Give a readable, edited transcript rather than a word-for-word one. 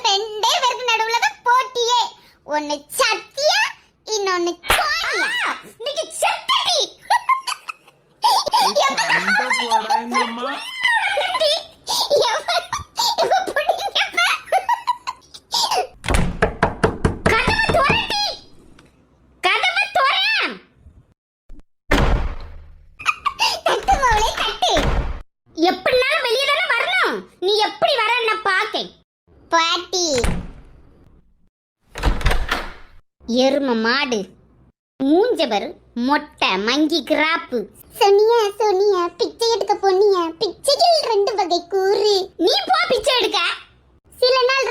ரெண்டே பேருக்கு நடுவுல தான் போட்டியே. ஒன்னு சத்தியா, இன்னொன்னு சோனியா. நீங்க செத்தடி. சண்டை போடாதீங்கம்மா. எப்படினாலும் வெளியே தானே வரணும். நீ எப்படி வர நான் பாக்கேன். பாட்டி எரும மாடு மூஞ்சவர் மொட்டை மங்கி கிராப்பு. சொனியா சொனியா பிச்சை எடுக்க பொண்ணியா, பிச்சையில் 2 வகை கூறு. நீ போ பிச்சை எடுக்க. சில நாள்